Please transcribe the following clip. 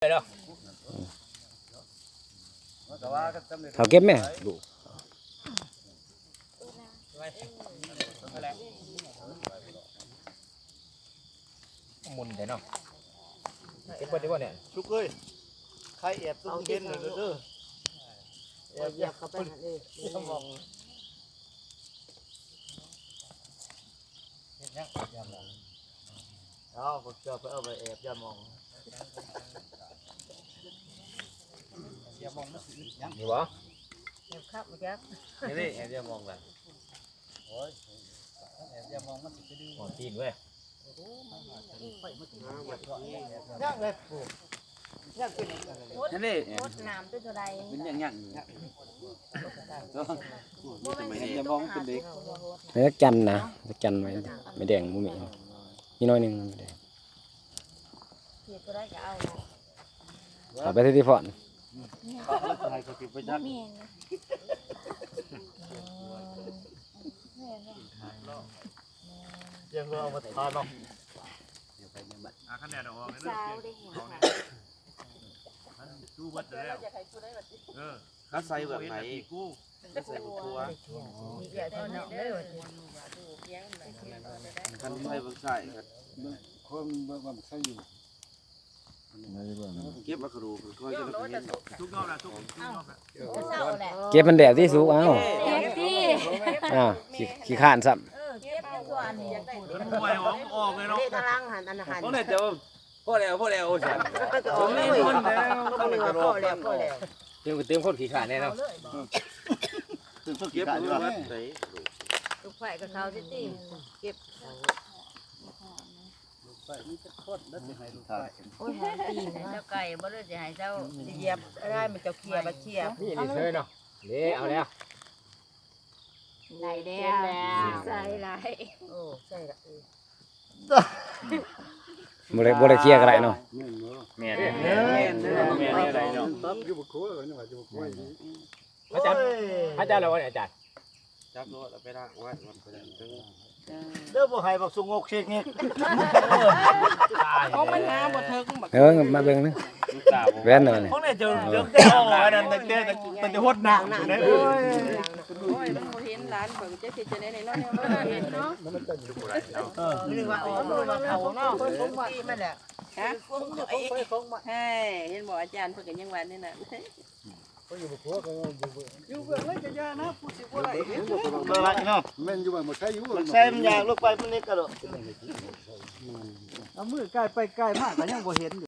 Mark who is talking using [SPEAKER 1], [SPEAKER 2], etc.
[SPEAKER 1] เขาเก็บไหมดูมุนได้เนาะเก็บไว้ดีกว่าเนี่ย
[SPEAKER 2] ชุกเอ้ยใครแอบตู้เย็นเลยเด้อแอบอยากเข้าไปเลยมองเอาผมจะไปเอาไปแอบอย่ามองอย่ามองนะ
[SPEAKER 1] นี่วะ
[SPEAKER 3] แอบครับแอบ
[SPEAKER 2] นี่แอบอย่ามองเลยโอ้ยแอบอย่ามองมันสิไปดู
[SPEAKER 1] หมอนตีนเว้ย
[SPEAKER 2] ย่างเลยย่างเป็นนี่
[SPEAKER 3] โคตรน้ำตัวเท่าไร
[SPEAKER 2] เป็นย่างอย่ามองเป็นเด็ก
[SPEAKER 1] แล้วจันนะจันไว้ไม่แดงมุ้งมีนี่น้อยหนึ่งไม่แดง
[SPEAKER 3] เพียก็ได้ก็เอา
[SPEAKER 1] เอาไปที่ฟอน
[SPEAKER 2] เขาใครเขาติดไปจัด
[SPEAKER 3] เมียน
[SPEAKER 2] ยังเอามาทานเนาะ
[SPEAKER 4] คะแนนออกเลย
[SPEAKER 3] สาวได้หัว
[SPEAKER 4] สู้วัดแล้ว
[SPEAKER 2] เขาใส่แบบไหน
[SPEAKER 4] กู้
[SPEAKER 2] ใส่แบบตัว
[SPEAKER 3] มีเกี่ยวกับเนาะเลย
[SPEAKER 2] คันใส่แบบใส่คนแบบใส่อยู่เก็บมากระดูกค่อยจะได้เห็น
[SPEAKER 4] ทุกรอบนะทุกรอบนะ
[SPEAKER 3] เศร้าแหละ
[SPEAKER 1] เก็บมันแดดที่สูงเอา
[SPEAKER 3] เก็บที่
[SPEAKER 1] ขี้ข้านซ้
[SPEAKER 3] เก็บตัวอันนี้
[SPEAKER 4] ป่วยออกเลยเนาะ
[SPEAKER 5] ตารางหันอันหัน
[SPEAKER 2] เพราะเนี่ยเดี๋ยวพ่อแล้วฉัน
[SPEAKER 5] ก็ออกเลยคนแล้วก็เลยว่าพ่อแล้วพ่อแล้ว
[SPEAKER 1] ำเติมคนขี้ข้านแน่เนาะ
[SPEAKER 2] เก็บอยู่วัดไหน
[SPEAKER 3] ลูกไฟกับเขาที่ตีเก็บโอ้ยตีนเจ้าไก่บ่ได้สิให้เจ้า
[SPEAKER 5] เหยียบได้มันจะเคลียร์มาเชียร์
[SPEAKER 1] นี่เลยเนาะนี่เอาแล้ว
[SPEAKER 3] ไหลแดงใส่ไหล
[SPEAKER 5] โอ้ใช่ละ
[SPEAKER 1] บ่ได้เคลียร์กันไรเนาะ
[SPEAKER 2] แม่อะไรเนาะ
[SPEAKER 1] อาจารย์เราว่าอาจารย์
[SPEAKER 2] จับรถไปละวัดวันไปละ
[SPEAKER 4] เด้อบ่ให้บักสุงกเช็คนี่
[SPEAKER 5] ของมันหาบ่เทิงบัก
[SPEAKER 1] มาเบิ่งนึง
[SPEAKER 2] ลูกสาว
[SPEAKER 1] แว่นเลย
[SPEAKER 4] พวกนี้จะเลิกได้ออกอันนั้นแต่จะหดหนักนะโอ้ย
[SPEAKER 5] โอ้ยมันบ่เห็นร้านเบิ่งจะสิจะได้น้อยๆมันเห็นเนาะ
[SPEAKER 3] หรือว่าออกหรือว่าเขาเนาะ
[SPEAKER 5] ของตีมันแหละฮะให้เห็นบ่อาจารย์เพิ่นก็ยังว่านี่น่ะอยู่เบิ่งเลยจะยานะผู้สิบ่ได้
[SPEAKER 4] เลิกละเนาะ
[SPEAKER 2] แม่นอยู่บ่ใช่อยู่
[SPEAKER 4] มันใช่มันอยากลูกไปมันนี่กระโดด
[SPEAKER 2] เอามือใกล้ไปใกล้มากก็ยังบ่เห็น